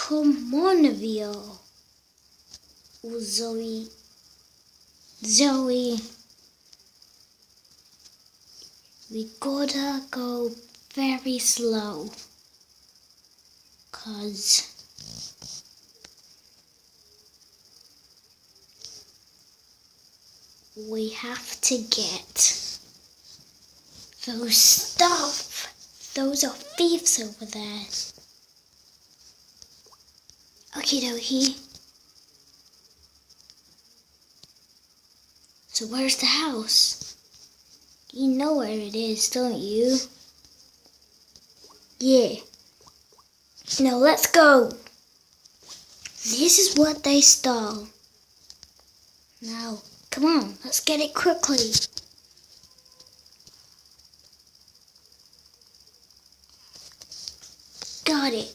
Come on, Vio. Oh, Zoe. We gotta go very slow. 'Cause we have to get those stuff. Those are thieves over there. Okie dokie. So where's the house? You know where it is, don't you? Yeah. Now let's go. This is what they stole. Now, come on, let's get it quickly. Got it.